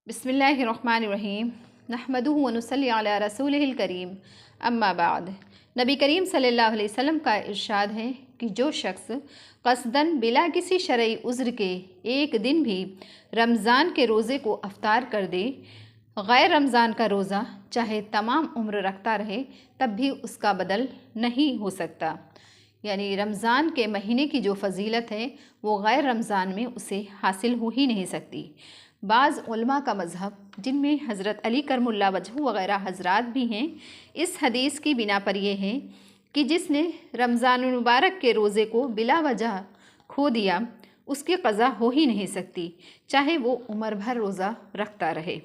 बिस्मिल्लाहिर्रहमानिर्रहीम नहमदुहु व नुसल्ली अला रसूलिहिल करीम अम्मा बाद। नबी करीम सल्लल्लाहु अलैहि वसल्लम का इरशाद है कि जो शख्स क़स्दन बिला किसी शरई उज़्र के एक दिन भी रमज़ान के रोज़े को अफ्तार कर दे, गैर रमज़ान का रोज़ा चाहे तमाम उम्र रखता रहे तब भी उसका बदल नहीं हो सकता। यानी रमज़ान के महीने की जो फजीलत है वो गैर रमज़ान में उसे हासिल हो ही नहीं सकती। बाज़ उलमा का मज़हब, जिनमें हज़रत अली करमुल्ला वजहू वग़ैरह हज़रात भी हैं, इस हदीस की बिना पर यह है कि जिसने रमज़ान मुबारक के रोज़े को बिला वजह खो दिया उसकी क़ज़ा हो ही नहीं सकती, चाहे वो उम्र भर रोज़ा रखता रहे।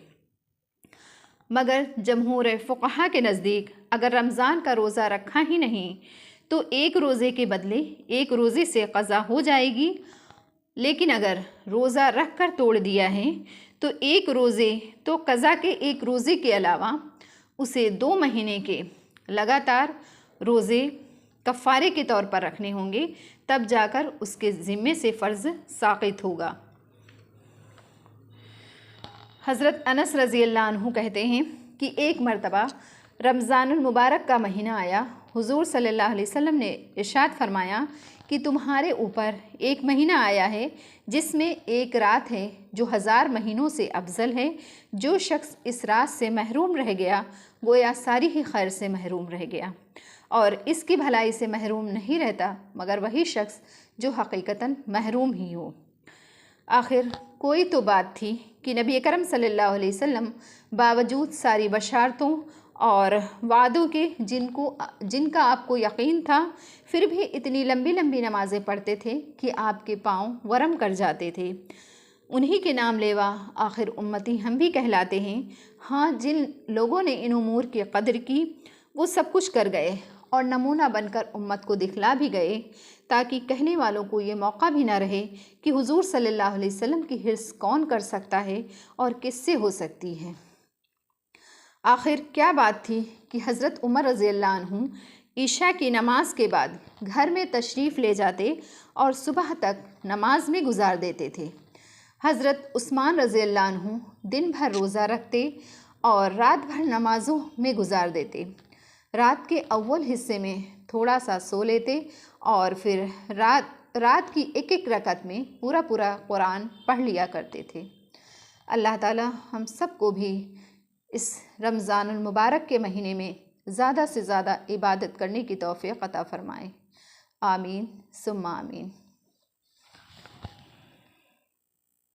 मगर जमहूर फ़ुक़हा के नज़दीक अगर रमज़ान का रोज़ा रखा ही नहीं तो एक रोज़े के बदले एक रोज़े से क़ज़ा हो जाएगी, लेकिन अगर रोज़ा रख कर तोड़ दिया है तो एक रोज़े तो क़ज़ा के एक रोज़े के अलावा उसे 2 महीने के लगातार रोज़े कफ़ारे के तौर पर रखने होंगे, तब जाकर उसके ज़िम्मे से फ़र्ज़ साक़ित होगा। हज़रत अनस रज़ियल्लाहु अन्हु कहते हैं कि एक मरतबा रमज़ानुल मुबारक का महीना आया। हुज़ूर सल्लल्लाहु अलैहि वसल्लम ने इरशाद फरमाया कि तुम्हारे ऊपर एक महीना आया है जिसमें एक रात है जो 1000 महीनों से अफजल है। जो शख्स इस रात से महरूम रह गया गोया सारी ही खैर से महरूम रह गया, और इसकी भलाई से महरूम नहीं रहता मगर वही शख्स जो हकीकतन महरूम ही हो। आखिर कोई तो बात थी कि नबी अकरम सल्लल्लाहु अलैहि वसल्लम बावजूद सारी बशारतों और वादों के जिनका आपको यकीन था, फिर भी इतनी लंबी लंबी नमाज़ें पढ़ते थे कि आपके पाँव वरम कर जाते थे। उन्हीं के नाम लेवा आखिर उम्मती हम भी कहलाते हैं। हाँ, जिन लोगों ने इन उमूर की कदर की वो सब कुछ कर गए और नमूना बनकर उम्मत को दिखला भी गए, ताकि कहने वालों को ये मौका भी ना रहे कि हुजूर सल्लल्लाहु अलैहि वसल्लम की हिर्स कौन कर सकता है और किससे हो सकती है। आखिर क्या बात थी कि हज़रत उमर रज़ियल्लाहु अन्हु ईशा की नमाज के बाद घर में तशरीफ़ ले जाते और सुबह तक नमाज में गुजार देते थे। हज़रत उस्मान रज़ियल्लाहु अन्हु दिन भर रोज़ा रखते और रात भर नमाज़ों में गुजार देते। रात के अव्वल हिस्से में थोड़ा सा सो लेते और फिर रात की एक एक रकत में पूरा कुरान पढ़ लिया करते थे। अल्लाह ताला हम सबको भी इस रमज़ानुल मुबारक के महीने में ज़्यादा से ज़्यादा इबादत करने की तौफ़ीक़ अता फ़रमाए। आमीन सुम्मा आमीन।